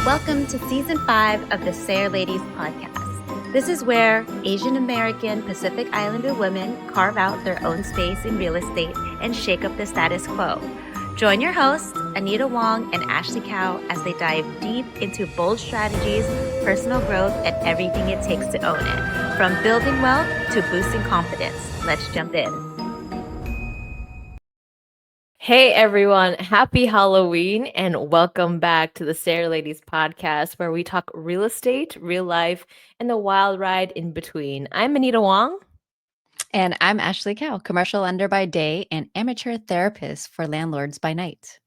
Welcome to Season 5 of the SARE Ladies podcast. This is where Asian American Pacific Islander women carve out their own space in real estate and shake up the status quo. Join your hosts, Anita Wong and Ashley Cow, as they dive deep into bold strategies, personal growth, and everything it takes to own it. From building wealth to boosting confidence. Let's jump in. Hey everyone, happy Halloween and welcome back to the SARE Ladies podcast where we talk real estate, real life, and the wild ride in between. I'm Anita Wong. And I'm Ashley Cow, commercial lender by day and amateur therapist for landlords by night.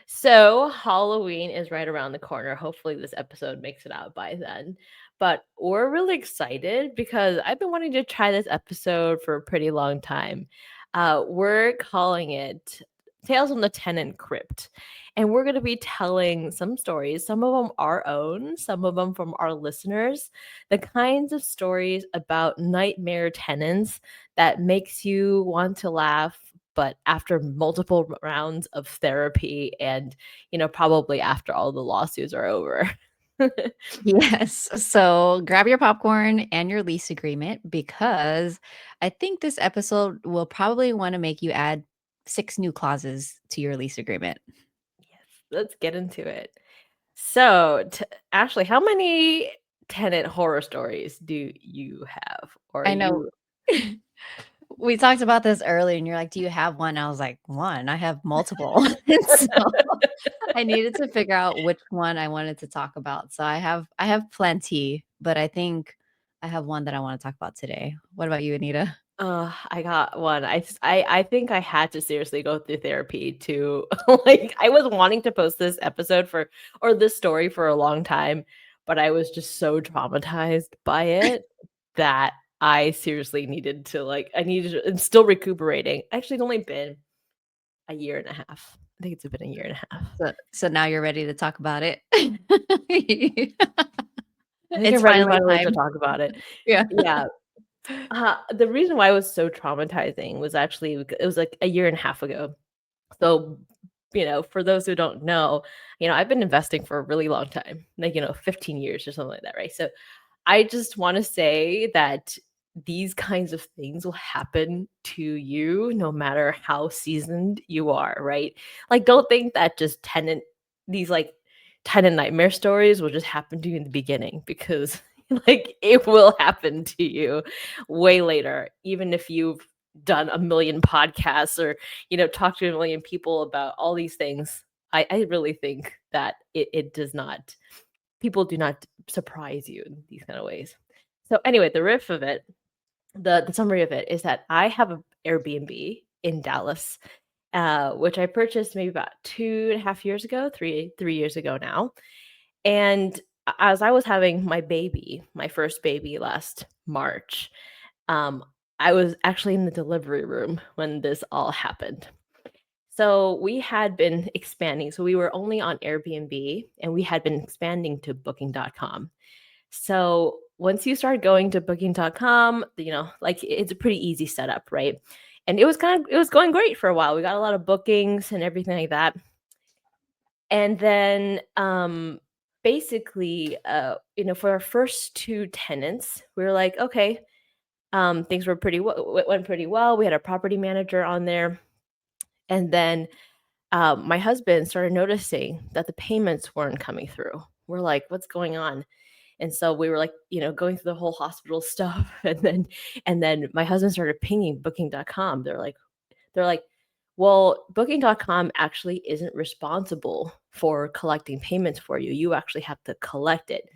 So Halloween is right around the corner. Hopefully this episode makes it out by then. But we're really excited because I've been wanting to try this episode for a pretty long time. We're calling it Tales from the Tenant Crypt. And we're going to be telling some stories, some of them our own, some of them from our listeners, the kinds of stories about nightmare tenants that makes you want to laugh, but after multiple rounds of therapy and, probably after all the lawsuits are over. Yes. So grab your popcorn and your lease agreement because I think this episode will probably want to make you add 6 new clauses to your lease agreement. Yes, let's get into it. So, Ashley, how many tenant horror stories do you have? Or I know. We talked about this earlier and you're like, do you have one? I was like, one. I have multiple. So I needed to figure out which one I wanted to talk about. So I have plenty, but I think I have one that I want to talk about today. What about you, Anita? I got one. I think I had to seriously go through therapy to I was wanting to post this episode or this story for a long time, but I was just so traumatized by it that I seriously needed to I'm still recuperating. Actually, it's only been a year and a half. I think it's been a year and a half. So now you're ready to talk about it. I think It's I'm ready finally to time. talk about it. Yeah. Yeah. The reason why it was so traumatizing was actually it was like a year and a half ago. So, for those who don't know, I've been investing for a really long time, 15 years or something like that, right? So I just want to say that these kinds of things will happen to you no matter how seasoned you are, right? Like, don't think that just these tenant nightmare stories will just happen to you in the beginning because it will happen to you way later, even if you've done a million podcasts or, talked to a million people about all these things. I really think that it does not people do not surprise you in these kind of ways. So anyway, the summary of it is that I have an Airbnb in Dallas, which I purchased maybe about 2.5 years ago, three years ago now. And as I was having my first baby last March, I was actually in the delivery room when this all happened. So we had been expanding. So we were only on Airbnb and we had been expanding to booking.com. So once you start going to booking.com, it's a pretty easy setup, right? And it was going great for a while. We got a lot of bookings and everything like that. And then basically for our first 2 tenants, we were like, okay, things went pretty well. We had a property manager on there. And then my husband started noticing that the payments weren't coming through. We're like, what's going on? And so we were like, going through the whole hospital stuff. And then my husband started pinging booking.com. They're like, well, booking.com actually isn't responsible for collecting payments for you. You actually have to collect it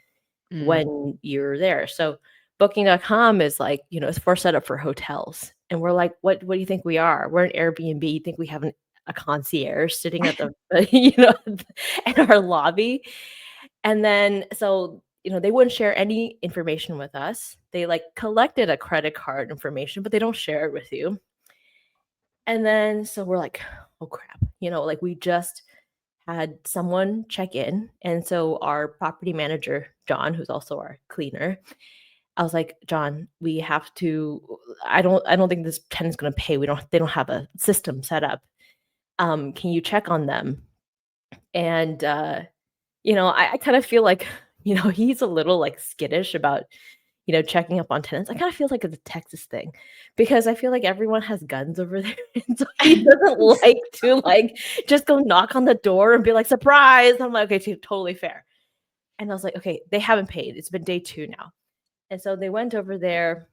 when you're there. So booking.com is it's for set up for hotels. And we're like, what do you think we are? We're an Airbnb. You think we have a concierge sitting at the in our lobby? And then so they wouldn't share any information with us. They collected a credit card information, but they don't share it with you. And then so we're like, oh crap, we just had someone check in. And so our property manager, John, who's also our cleaner, I was like, John, we have to, I don't think this tenant's going to pay. They don't have a system set up. Can you check on them? And I kind of feel like, he's a little like skittish about, checking up on tenants. I kind of feel like it's a Texas thing because I feel like everyone has guns over there. And so he doesn't like to like just go knock on the door and be like, surprise. I'm like, okay, totally fair. And I was like, okay, they haven't paid. It's been day 2 now. And so they went over there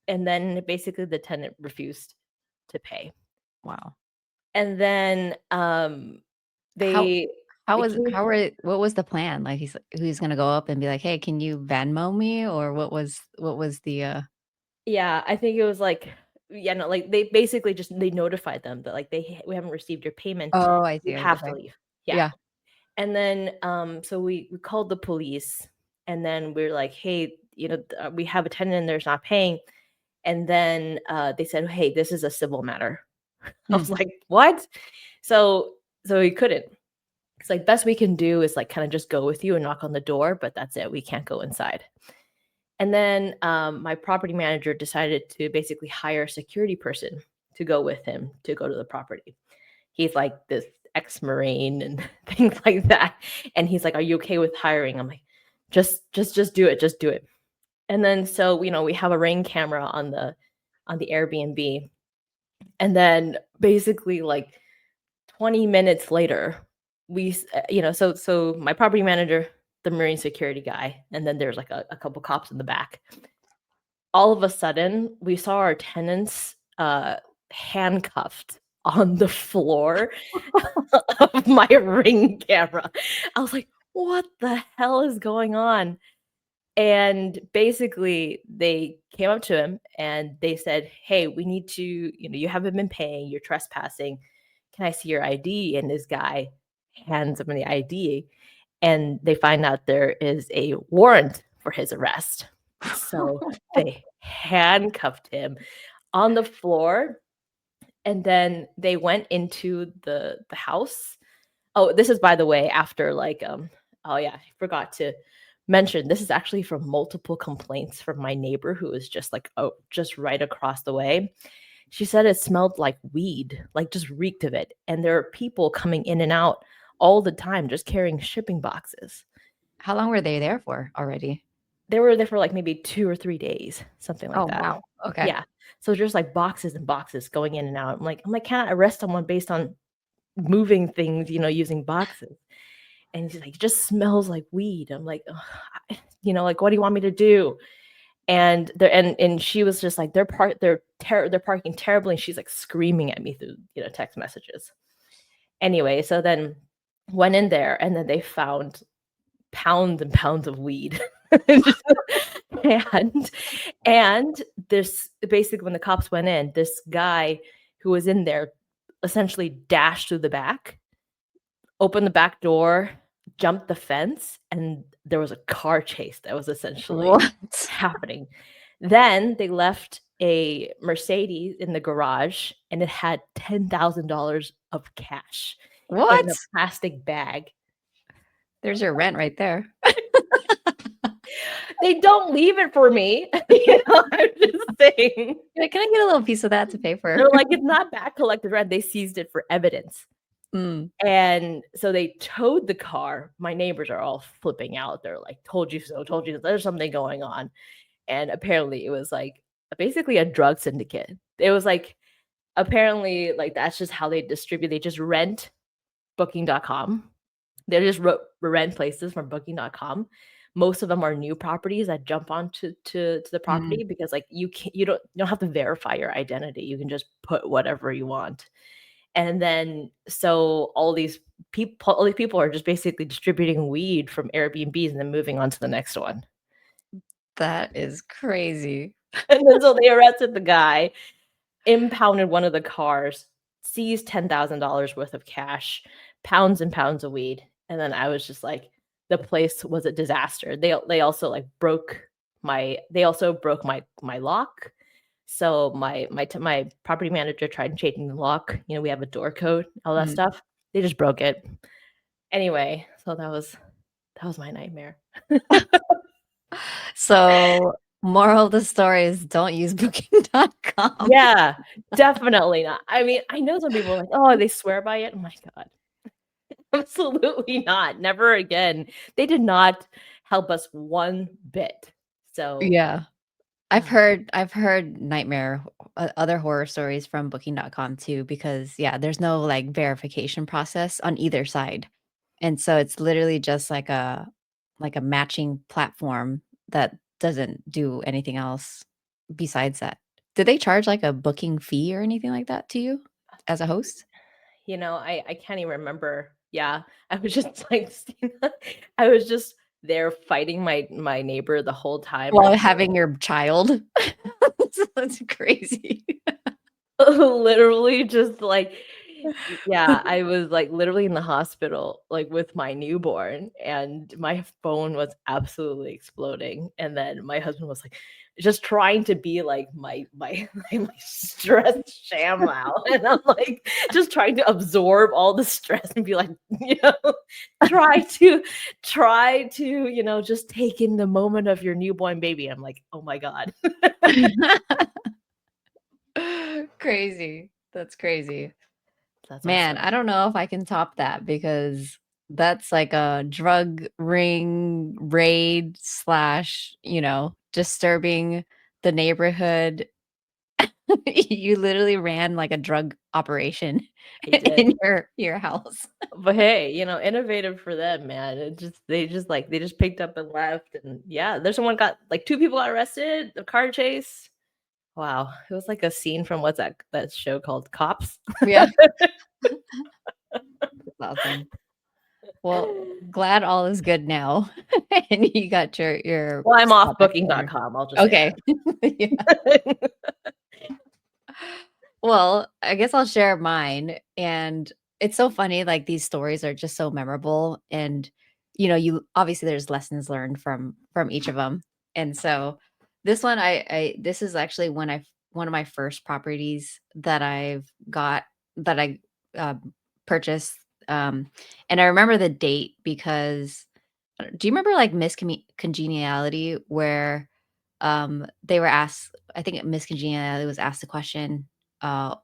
and then basically the tenant refused to pay. Wow. And then they what was the plan? Like he's gonna go up and be like, hey, can you Venmo me? Or what was the Yeah, I think it was like, yeah, no, like they basically they notified them that like we haven't received your payment. Oh, I You see. have Okay. to leave. Yeah. Yeah. And then so we called the police and then we're like, hey, we have a tenant and there's not paying. And then they said, hey, this is a civil matter. I was like, what? So he couldn't. It's like best we can do is like kind of just go with you and knock on the door, but that's it. We can't go inside. And then my property manager decided to basically hire a security person to go with him to go to the property. He's like this ex-Marine and things like that. And he's like, are you okay with hiring? I'm like, just do it. Just do it. And then so, we have a Ring camera on the Airbnb. And then basically like 20 minutes later, so my property manager, the Marine security guy, and then there's like a couple cops in the back. All of a sudden, we saw our tenants handcuffed on the floor of my Ring camera. I was like, what the hell is going on? And basically, they came up to him and they said, hey, we need to, you haven't been paying, you're trespassing. Can I see your ID? And this guy hands him the ID. And they find out there is a warrant for his arrest. So they handcuffed him on the floor. And then they went into the house. Oh, this is, by the way, after like, oh yeah, I forgot to mention, this is actually from multiple complaints from my neighbor who is just like, just right across the way. She said it smelled like weed, like just reeked of it. And there are people coming in and out all the time, just carrying shipping boxes. How long were they there for already? They were there for like maybe 2 or 3 days, something like that. Wow. Okay. Yeah. So just like boxes and boxes going in and out. I'm like, can't I arrest someone based on moving things, using boxes? And he's like, it just smells like weed. I'm like, like, what do you want me to do? And she was just like, they're parking terribly. And she's like screaming at me through, text messages. Anyway, so then went in there and then they found pounds and pounds of weed. and this basically, when the cops went in, this guy who was in there essentially dashed through the back, opened the back door, jumped the fence, and there was a car chase that was essentially happening. Then they left a Mercedes in the garage and it had $10,000 of cash in a plastic bag. There's your rent right there. They don't leave it for me. I'm just saying. Can I get a little piece of that to pay for? They're like, it's not back collected rent. They seized it for evidence. And so they towed the car. My neighbors are all flipping out. They're like, told you so, there's something going on. And apparently it was like basically a drug syndicate. It was like, apparently like that's just how they distribute. They just rent booking.com. They just rent places from booking.com. Most of them are new properties that jump onto to the property because like you don't have to verify your identity. You can just put whatever you want. And then so all these people are just basically distributing weed from Airbnbs and then moving on to the next one. That is crazy. And then so they arrested the guy, impounded one of the cars, seized $10,000 worth of cash, pounds and pounds of weed. And then I was just like, the place was a disaster. They also like broke my lock. So my property manager tried changing the lock. We have a door code, all that stuff. They just broke it. Anyway, so that was my nightmare. So moral of the story is don't use booking.com. Yeah, definitely not. I mean, I know some people are like, oh, they swear by it. Oh my God. Absolutely not. Never again. They did not help us one bit. So Yeah. I've uh, heard nightmare other horror stories from booking.com too, because yeah, there's no like verification process on either side. And so it's literally just like a matching platform that doesn't do anything else besides that. Did they charge like a booking fee or anything like that to you as a host? I can't even remember. Yeah, I was just like, I was just there fighting my neighbor the whole time. While having your child? That's crazy. Literally just like yeah, I was like literally in the hospital like with my newborn and my phone was absolutely exploding and then my husband was like just trying to be like my stressed ShamWow and I'm like just trying to absorb all the stress and be like try to just take in the moment of your newborn baby. I'm like, oh my god. Crazy. That's crazy. That's Man, awesome. I don't know if I can top that because that's like a drug ring raid slash, disturbing the neighborhood. You literally ran like a drug operation I did. in your house. But hey, innovative for them, man. They just picked up and left, and yeah, there's someone got like two people got arrested. The car chase. Wow, it was like a scene from what's that show called Cops? Yeah, that's awesome. Well, glad all is good now, and you got your Well, I'm off spot back together. Booking.com. I'll just say Okay. Yeah. that. Well, I guess I'll share mine. And it's so funny, like these stories are just so memorable. And you obviously there's lessons learned from each of them. And so this one, I this is actually one of my first properties that I uh, purchased. And I remember the date because do you remember like Congeniality where they were asked, I think Miss Congeniality was asked the question,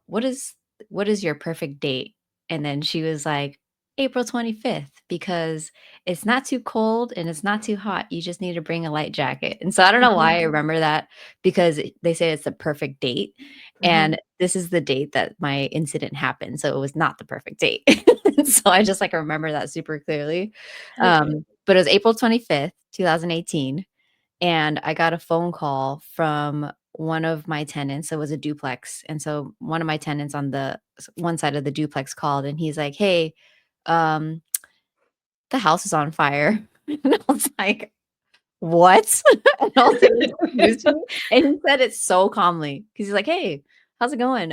what is your perfect date? And then she was like, April 25th, because it's not too cold and it's not too hot. You just need to bring a light jacket. And so I don't know why I Mhm, remember that because they say it's the perfect date. mhm. And this is the date that my incident happened. So it was not the perfect date. So I just like remember that super clearly. Okay. But it was April 25th, 2018, and I got a phone call from one of my tenants. It was a duplex, and so one of my tenants on the one side of the duplex called, and he's like, "Hey, um, the house is on fire." And I was like, "What?" And I was like, "Excuse me?" And he said it so calmly because he's like, "Hey, how's it going?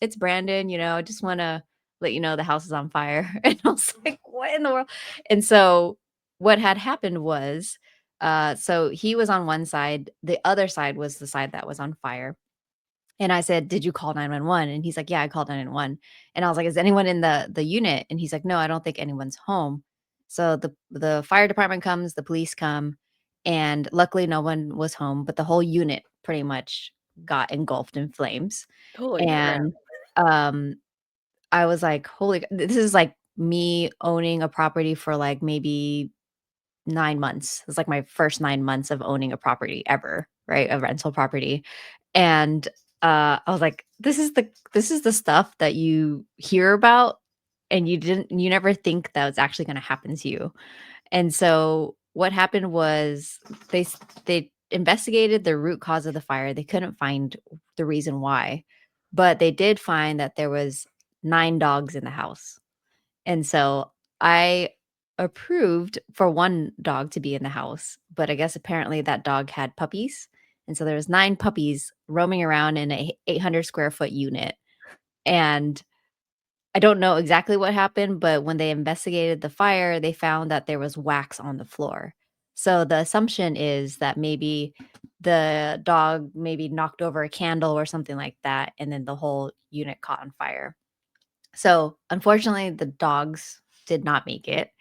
It's Brandon. I just want to let you know the house is on fire." And I was like, "What in the world?" And so what had happened was, so he was on one side, the other side was the side that was on fire. And I said, "Did you call 911?" And he's like, "Yeah, I called 911." And I was like, "Is anyone in the unit?" And he's like, "No, I don't think anyone's home." So the fire department comes, the police come, and luckily no one was home, but the whole unit pretty much got engulfed in flames. Holy crap. And um I was like, "Holy this is like me owning a property for like maybe 9 months." It was like my first 9 months of owning a property ever, right? A rental property. And, I was like, "This is the stuff that you hear about, and you never think that it's actually gonna happen to you." And so what happened was they investigated the root cause of the fire. They couldn't find the reason why, but they did find that there was 9 dogs in the house. And so I approved for one dog to be in the house, but I guess apparently that dog had puppies. And so there was 9 puppies roaming around in a 800 square foot unit. And I don't know exactly what happened, but when they investigated the fire, they found that there was wax on the floor. So the assumption is that maybe the dog maybe knocked over a candle or something like that, and then the whole unit caught on fire. So unfortunately, the dogs did not make it.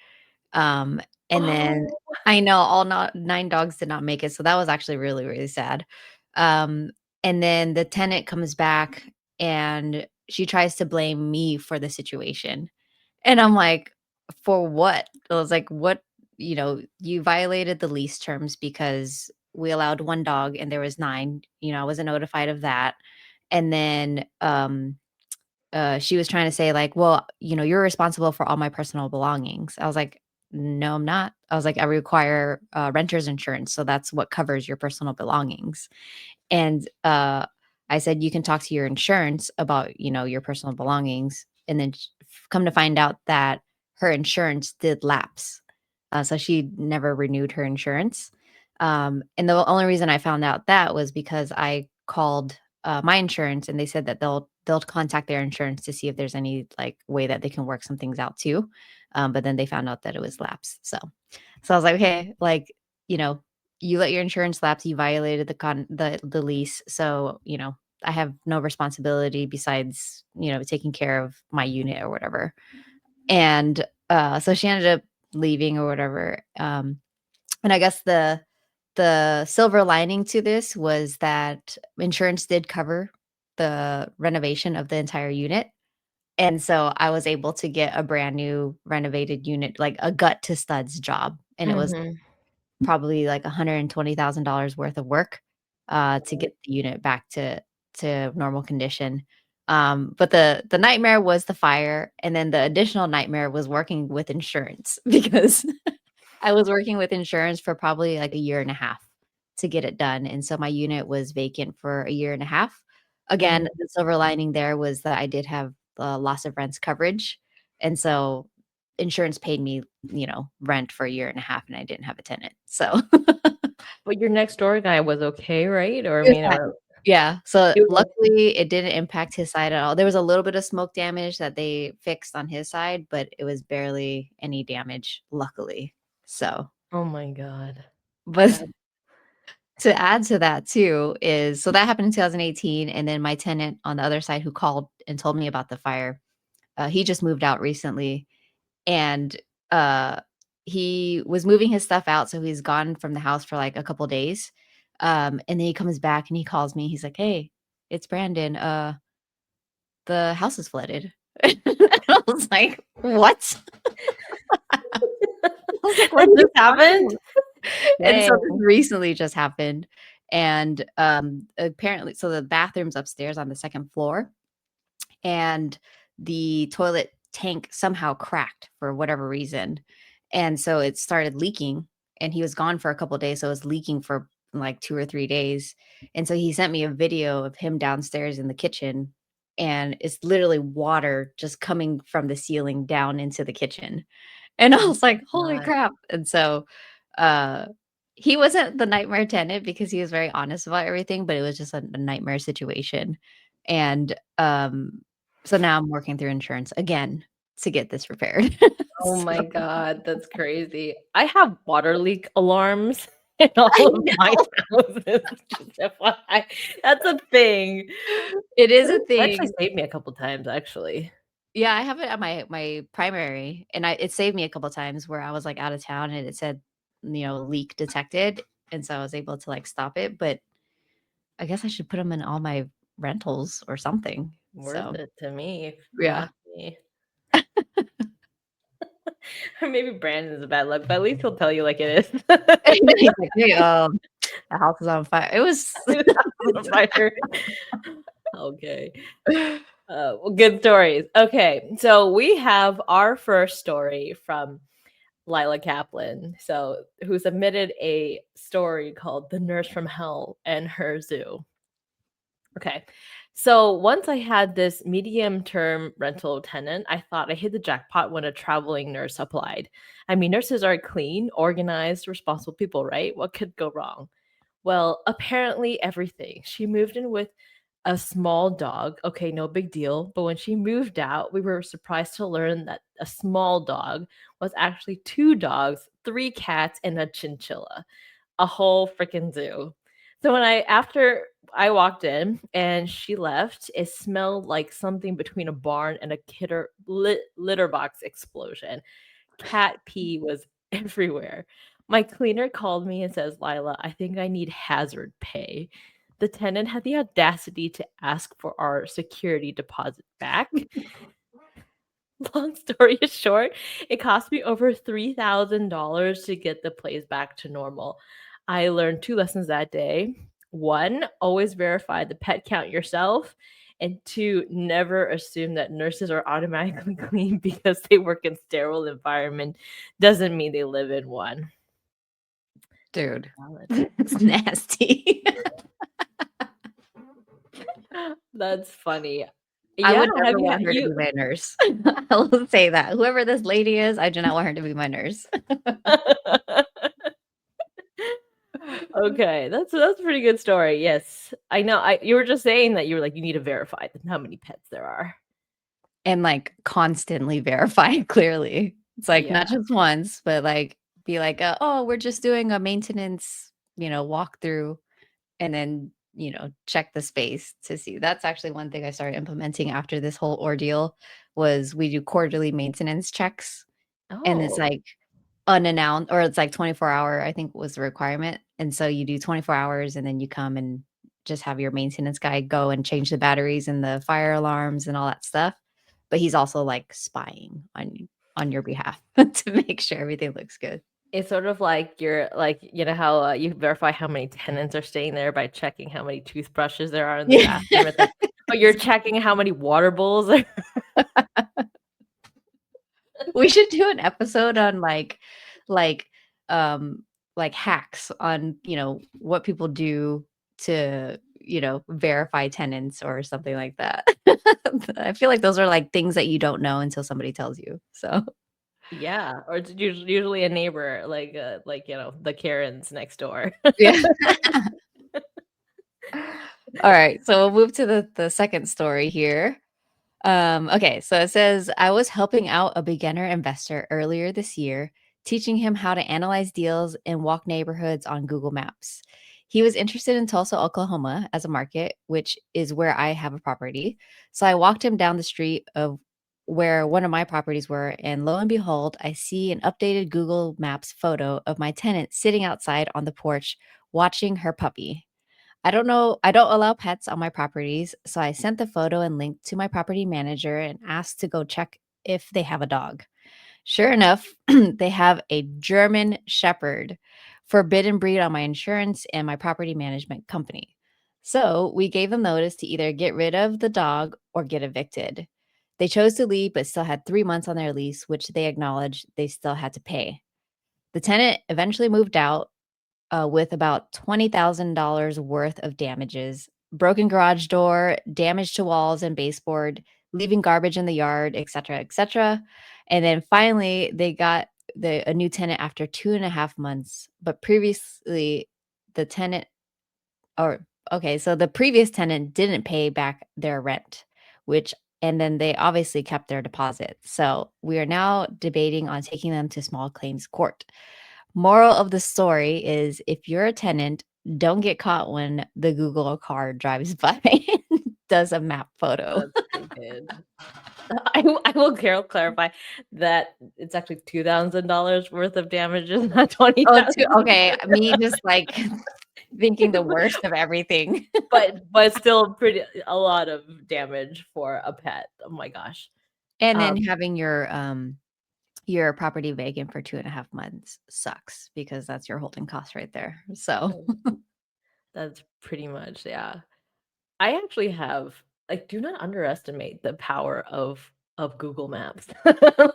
Um, and then Oh, I know all not 9 dogs did not make it, so that was actually really, really sad. Um, and then the tenant comes back and she tries to blame me for the situation. And I'm like, for what? I was like, what, you violated the lease terms because we allowed one dog and there was nine. I wasn't notified of that. And then she was trying to say, like, well, you're responsible for all my personal belongings. I was like, no, I'm not. I was like, I require renter's insurance. So that's what covers your personal belongings. And I said, you can talk to your insurance about, your personal belongings. And then come to find out that her insurance did lapse. So she never renewed her insurance. And the only reason I found out that was because I called my insurance, and they said that they'll contact their insurance to see if there's any like way that they can work some things out too. But then they found out that it was lapsed. So I was like, okay, like, you know, you let your insurance lapse, you violated the lease. So, I have no responsibility besides, taking care of my unit or whatever. And so she ended up leaving or whatever. And I guess the silver lining to this was that insurance did cover the renovation of the entire unit. And so I was able to get a brand new renovated unit, like a gut to studs job. And it was Mhm. probably like $120,000 worth of work to get the unit back to normal condition. But the nightmare was the fire, and then the additional nightmare was working with insurance because I was working with insurance for probably like a year and a half to get it done, and so my unit was vacant for a year and a half. Again, Mhm. the silver lining there was that I did have loss of rents coverage, and so insurance paid me, rent for a year and a half, and I didn't have a tenant. So But your next door guy was okay, right? Or I it was mean, fine. or Yeah, so he was luckily it didn't impact his side at all. There was a little bit of smoke damage that they fixed on his side, but it was barely any damage, luckily. So, oh my god. but That to add to that too is so that happened in 2018, and then my tenant on the other side who called and told me about the fire, he just moved out recently, and uh, he was moving his stuff out, so he's gone from the house for like a couple days, and then he comes back and he calls me. He's like, "Hey, it's Brandon. The house is flooded." I was like, "What?" I was like, "What and are this you talking happened? about?" And so this Dang. recently just happened, and, apparently so the bathroom's upstairs on the 2nd floor, and the toilet tank somehow cracked for whatever reason, and so it started leaking, and he was gone for a couple days, so it was leaking for, like, 2 or 3 days, and so he sent me a video of him downstairs in the kitchen, and it's literally water just coming from the ceiling down into the kitchen. And I Oh was like, "Holy god. crap." And so, uh, he wasn't the nightmare tenant because he was very honest about everything, but it was just a nightmare situation. And, so now I'm working through insurance again to get this repaired. Oh So my god, that's crazy. I have water leak alarms in I all of my know. houses. Just FYI. That's a thing. It is But a it's actually thing. saved me a couple times, actually. Yeah, I have it at my primary, and it saved me a couple times where I was, like, out of town and it said, "Leak detected," and so I was able to, like, stop it, but I guess I should put them in all my rentals or something. Worth So, it to me, if you yeah. ask me. Or maybe Brandon's a bad luck, but at least he'll tell you like it is. He's like, "Hey, the house is on fire." It was On fire. Okay. Well, good stories. Okay, so we have our first story from Lila Kaplan, who submitted a story called "The Nurse from Hell and Her Zoo." Okay. So once I had this medium term rental tenant, I thought I hit the jackpot when a traveling nurse applied. I mean, nurses are clean, organized, responsible people, right? What could go wrong? Well, apparently everything. She moved in with a small dog. Okay, no big deal. But when she moved out, we were surprised to learn that a small dog was actually two dogs, three cats, and a chinchilla, a whole freaking zoo. So after I walked in and she left, it smelled like something between a barn and a litter box explosion. Cat pee was everywhere. My cleaner called me and says, "Lila, I think I need hazard pay." The tenant had the audacity to ask for our security deposit back. long story short, it cost me over $3,000 to get the place back to normal. I learned 2 lessons that day. 1, always verify the pet count yourself. And 2, never assume that nurses are automatically clean because they work in sterile environment. Doesn't mean they live in one. Dude, Valid. it's nasty. That's funny. I Yeah, would have never want her to be my nurse. I will say that. Whoever this lady is, I do not want her to be my nurse. Okay, that's a pretty good story. Yes, I know. You were just saying that you were like you need to verify how many pets there are. And like constantly verify clearly. It's like Yeah. not just once, but like be like, oh, we're just doing a maintenance, walkthrough, and then check the space to see. That's actually one thing I started implementing after this whole ordeal was we do quarterly maintenance checks, and it's Oh, like unannounced, or it's like 24-hour, I think was the requirement. And so you do 24 hours and then you come and just have your maintenance guy go and change the batteries and the fire alarms and all that stuff. But he's also like spying on your behalf to make sure everything looks good. it's sort of like you're like how you verify how many tenants are staying there by checking how many toothbrushes there are in the Yeah. bathroom. It's like, but you're checking how many water bowls are. We should do an episode on like um like hacks on, what people do to, verify tenants or something like that. I feel like those are like things that you don't know until somebody tells you. So, Yeah, or it's usually a neighbor, like the Karens next door. yeah. All right, so we'll move to the second story here. Okay, so it says I was helping out a beginner investor earlier this year, teaching him how to analyze deals and walk neighborhoods on Google Maps. He was interested in Tulsa, Oklahoma as a market, which is where I have a property. So I walked him down the street of where one of my properties were, and lo and behold, I see an updated Google Maps photo of my tenant sitting outside on the porch watching her puppy. I don't know. I don't allow pets on my properties. So I sent the photo and link to my property manager and asked to go check if they have a dog. Sure enough, they have a German Shepherd, forbidden breed on my insurance and my property management company. So we gave them notice to either get rid of the dog or get evicted. They chose to leave, but still had 3 months on their lease, which they acknowledged they still had to pay. The tenant eventually moved out with about $20,000 worth of damages, broken garage door, damage to walls and baseboard, leaving garbage in the yard, etc., etc. And then finally, they got a new tenant after 2.5 months. But previously, the tenant, or okay, so the previous tenant didn't pay back their rent, and then they obviously kept their deposit. So we are now debating on taking them to small claims court. Moral of the story is if you're a tenant, don't get caught when the Google car drives by and does a map photo. That's pretty good. I will clarify that it's actually $2,000 worth of damages, not Oh, 20,000. okay. Me just like thinking the worst of everything. but still a lot of damage for a pet. Oh my gosh. And then Um, having your property vacant for 2.5 months sucks because that's your holding cost right there. So that's pretty much, yeah. I actually have like do not underestimate the power of Google Maps.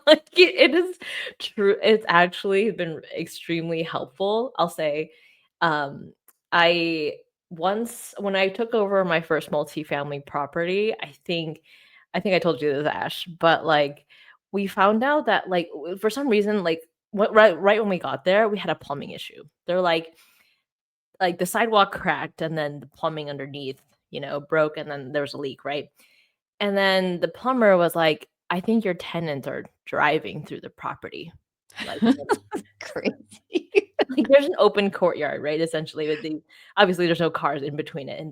Like it is true. It's actually been extremely helpful. I'll say, I once when I took over my first multifamily property, I think I told you this, Ash, but like we found out that like for some reason, like right when we got there, we had a plumbing issue. They're like the sidewalk cracked and then the plumbing underneath, broke and then there was a leak, right? And then the plumber was like, "I think your tenants are driving through the property." Like, crazy. like there's an open courtyard, right? Essentially, but obviously there's no cars in between it, and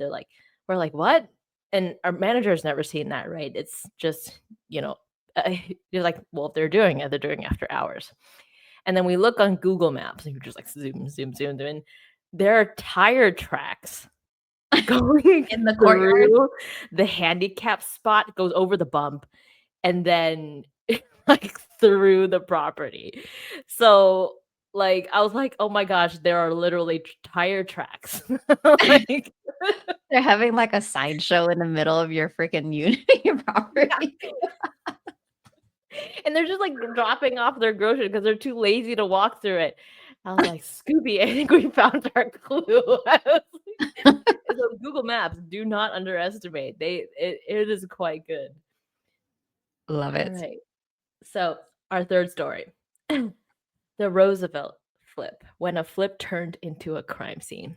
we're like, "What?" And our manager's never seen that, right? It's just, you're like, "Well, if they're doing it, they're doing it after hours." And then we look on Google Maps, and you're just like zoom, zoom, zoom, and there are tire tracks going In the courtyard? through the handicap spot, goes over the bump, and then like through the property. So like I was like, oh my gosh, there are literally tire tracks. Like They're having like a sideshow in the middle of your freaking unit, your property. and they're just like dropping off their groceries because they're too lazy to walk through it. I was like, Scooby, I think we found our clue. So Google Maps, do not underestimate. It is quite good. Love All it. right. So our third story. The Roosevelt flip, when a flip turned into a crime scene.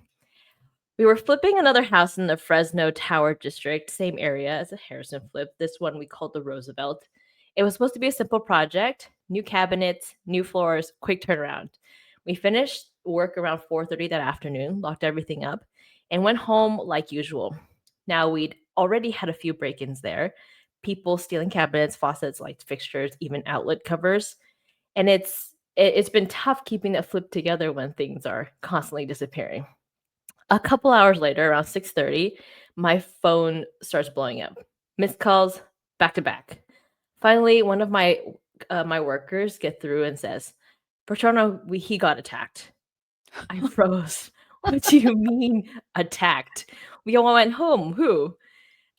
We were flipping another house in the Fresno Tower district, same area as the Harrison flip. This one we called the Roosevelt. It was supposed to be a simple project, new cabinets, new floors, quick turnaround. We finished work around 4:30 that afternoon, locked everything up, and went home like usual. Now we'd already had a few break-ins there. People stealing cabinets, faucets, light fixtures, even outlet covers. And it's been tough keeping that flip together when things are constantly disappearing. A couple hours later, around 6:30, my phone starts blowing up. Missed calls, back to back. Finally, one of my workers get through and says, "Patrona, he got attacked." I froze. What do you mean attacked? We all went home. Who?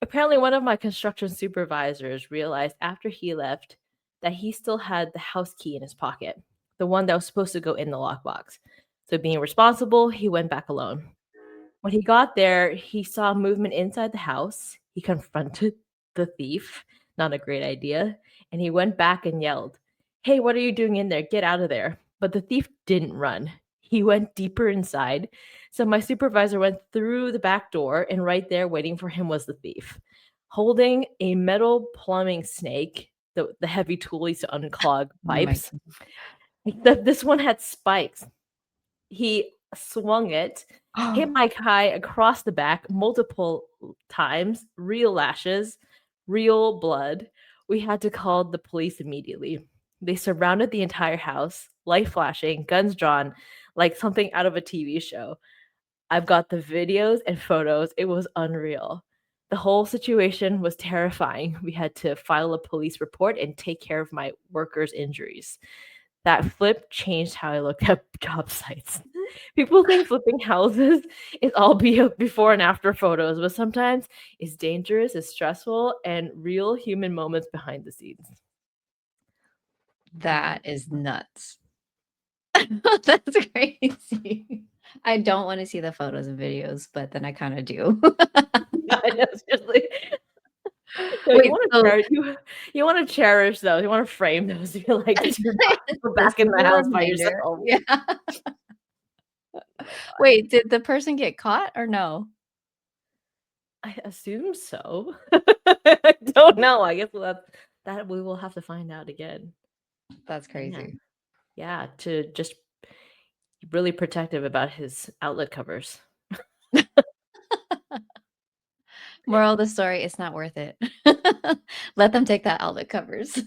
Apparently, one of my construction supervisors realized after he left that he still had the house key in his pocket, the one that was supposed to go in the lockbox. So, being responsible, he went back alone. When he got there, he saw movement inside the house. He confronted the thief, not a great idea, and he went back and yelled, "Hey, what are you doing in there? Get out of there." But the thief didn't run. He went deeper inside. So my supervisor went through the back door, and right there waiting for him was the thief, holding a metal plumbing snake, the heavy tool used to unclog Oh my pipes. This one had spikes. He swung it, hit God. my guy across the back multiple times, real lashes, real blood. We had to call the police immediately. They surrounded the entire house, light flashing, guns drawn, like something out of a TV show. I've got the videos and photos. It was unreal. The whole situation was terrifying. We had to file a police report and take care of my workers' injuries. That flip changed how I looked at job sites. People think flipping houses is all before and after photos, but sometimes it's dangerous, it's stressful, and real human moments behind the scenes. That is nuts. That's crazy. I don't want to see the photos and videos, but then I kind of do. I know, seriously. So Wait, you want to cherish those. You want to frame those. You like to go this back in is the a house by reminder. yourself. Yeah. Wait, did the person get caught or no? I assume so. I don't know. I guess that we will have to find out again. That's Yeah. crazy. Yeah, to just be really protective about his outlet covers. Moral of the story, it's not worth it. Let them take that outlet covers.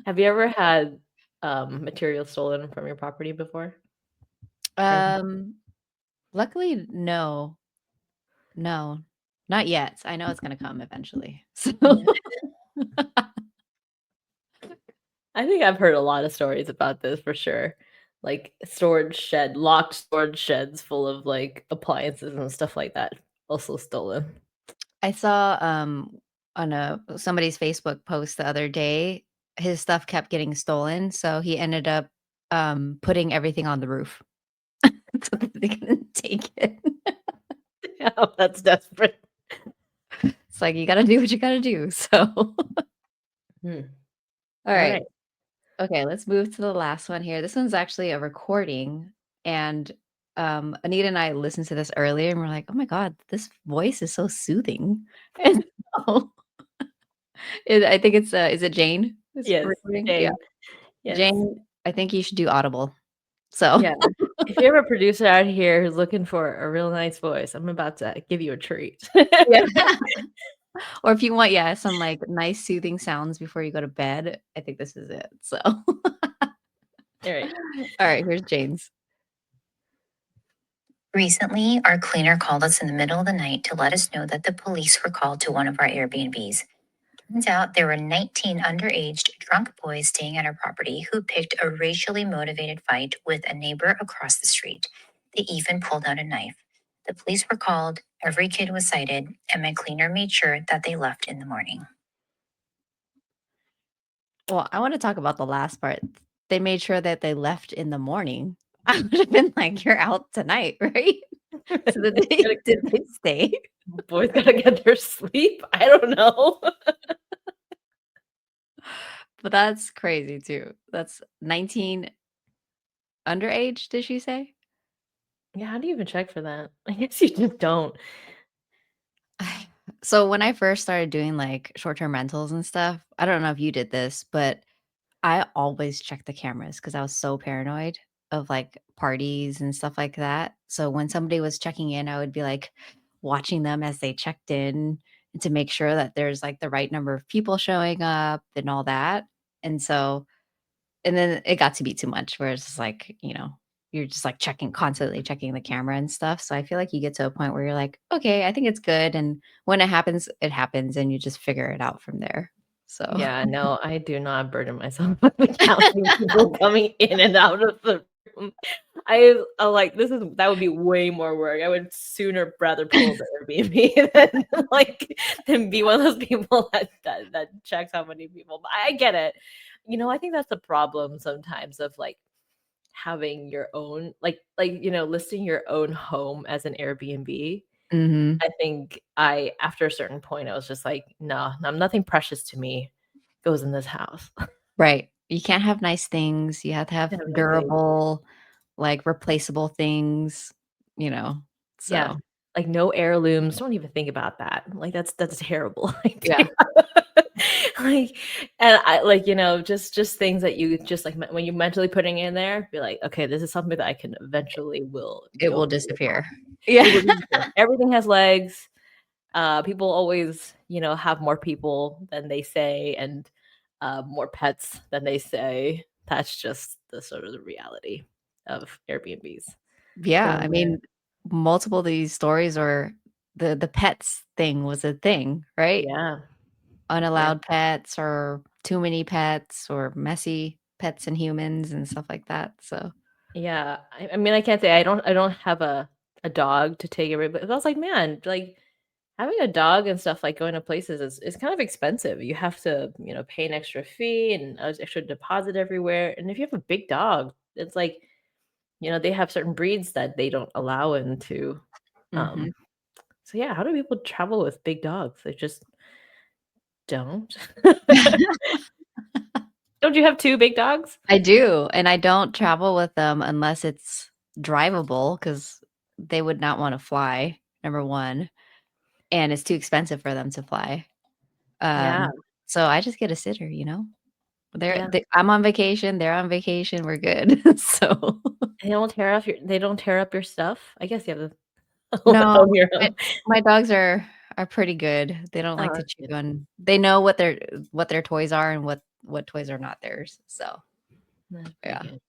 Have you ever had material stolen from your property before? Luckily, no. No, not yet. I know it's gonna come eventually. So I think I've heard a lot of stories about this for sure. Like locked storage sheds full of like appliances and stuff like that, also stolen. I saw on somebody's Facebook post the other day, his stuff kept getting stolen, so he ended up putting everything on the roof so that they couldn't take it. Yeah, that's desperate. It's like you got to do what you got to do. So, all Hmm. right. Okay, let's move to the last one here. This one's actually a recording, and Anita and I listened to this earlier, and we're like, "Oh my god, this voice is so soothing." And so, I think it's is it Jane? Who's Yes, recording? Yeah, Jane. Yes. Jane. I think you should do Audible. So Yeah. If you have a producer out here who's looking for a real nice voice, I'm about to give you a treat. yeah. Or if you want, yeah, some like nice soothing sounds before you go to bed, I think this is it. So, All right. all right, here's Jane's. Recently, our cleaner called us in the middle of the night to let us know that the police were called to one of our Airbnbs. Turns out there were 19 underage drunk boys staying at our property who picked a racially motivated fight with a neighbor across the street. They even pulled out a knife. The police were called, every kid was cited, and my cleaner made sure that they left in the morning. Well, I want to talk about the last part. They made sure that they left in the morning. I would have been like, you're out tonight, right? So did they stay? Boys gotta get their sleep. I don't know. But that's crazy too. That's 19 underage, did she say? Yeah, how do you even check for that? I guess you just don't. So when I first started doing like short-term rentals and stuff, I don't know if you did this, but I always checked the cameras because I was so paranoid of like parties and stuff like that. So when somebody was checking in, I would be like watching them as they checked in to make sure that there's like the right number of people showing up and all that. And so, and then it got to be too much where it's just like, you're just like constantly checking the camera and stuff. So I feel like you get to a point where you're like, okay, I think it's good. And when it happens, and you just figure it out from there. So Yeah, no, I do not burden myself with counting people coming in and out of the room. I like that would be way more work. I would sooner rather pull the Airbnb than be one of those people that checks how many people. But I get it. I think that's the problem sometimes of like having your own listing your own home as an Airbnb. Mhm. I think after a certain point, I was just like, no, nothing precious to me goes in this house. Right. You can't have nice things. You have to have Definitely. durable, like, replaceable things, you know? Yeah. So, Like no heirlooms. Don't even think about that. Like that's a terrible idea. yeah. Like, and I like, just things that you just like when you mentally putting in there, be like, okay, this is something that I can eventually will be It will okay with. disappear. It Yeah. will disappear. Everything has legs. People always, have more people than they say and more pets than they say. That's just the sort of the reality of Airbnbs. Yeah, So I mean, multiple of these stories or the pets thing was a thing, right? yeah, yeah, Unallowed pets or too many pets or messy pets and humans and stuff like that, so yeah. I mean, I can't say I don't have a dog to take everybody. But I was like, man, like having a dog and stuff like going to places is kind of expensive. You have to, pay an extra fee and an extra deposit everywhere. And if you have a big dog, it's like, they have certain breeds that they don't allow into. Mhm. Um, so yeah, how do people travel with big dogs? They just don't. Don't you have two big dogs? I do, and I don't travel with them unless it's drivable because they would not wanna fly, number 1, and it's too expensive for them to fly. Yeah, So I just get a sitter, you know? yeah. I'm on vacation, they're on vacation, we're good. So They don't tear up your stuff. I guess you have to no, own your my own. my dogs are pretty good. They don't Oh, like to that's chew good. on they know what their toys are and what toys are not theirs, so, That's pretty yeah. good.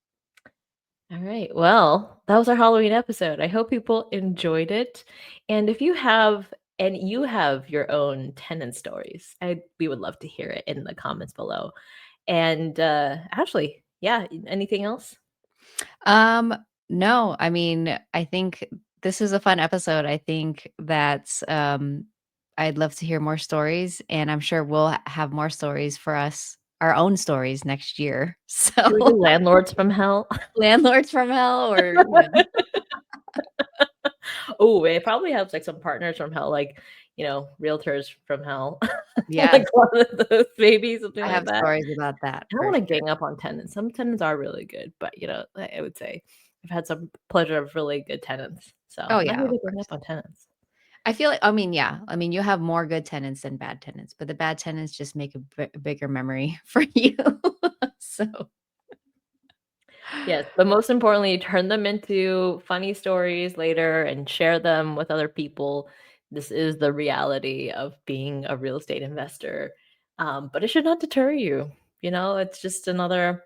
All right. Well, that was our Halloween episode. I hope people enjoyed it. And if you have your own tenant stories, we would love to hear it in the comments below. And Ashley, yeah, anything else? Um, no, I mean, I think this is a fun episode. I think that I'd love to hear more stories, and I'm sure we'll have more stories for us, our own stories next year. Should we do So, landlords from hell? landlords from hell, or Oh, it probably helps like some partners from hell, like realtors from hell, yes, like one of those maybe something I like have that. stories about that I don't for want to sure. gang up on tenants. Some tenants are really good, but I would say I've had some pleasure of really good tenants. So Oh I'm not yeah, here of to gang course. up on tenants. I feel like, I mean, yeah, I mean, you have more good tenants than bad tenants, but the bad tenants just make a bigger memory for you. So, Yes, but most importantly, turn them into funny stories later and share them with other people. This is the reality of being a real estate investor. But it should not deter you. It's just another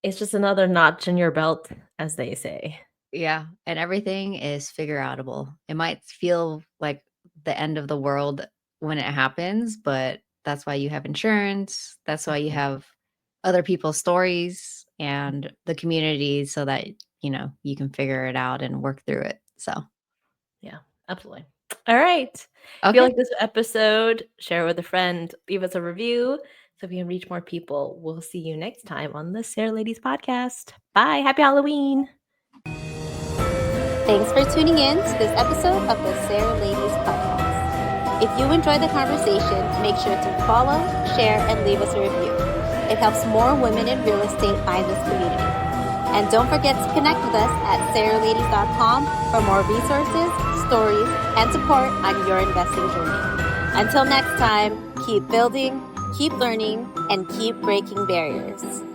notch in your belt, as they say. yeah, and everything is figure outable. It might feel like the end of the world when it happens, but That's why you have insurance. That's why you have other people's stories and the community so that, you can figure it out and work through it. So, Yeah, absolutely. All right. If you like this episode, share it with a friend, leave us a review so we can reach more people. We'll see you next time on the SARE Ladies podcast. Bye. Happy Halloween. Thanks for tuning in to this episode of the SARE Ladies podcast. If you enjoyed the conversation, make sure to follow, share, and leave us a review. It helps more women in real estate find this community. And don't forget to connect with us at sareladies.com for more resources, stories, and support on your investing journey. Until next time, keep building, keep learning, and keep breaking barriers.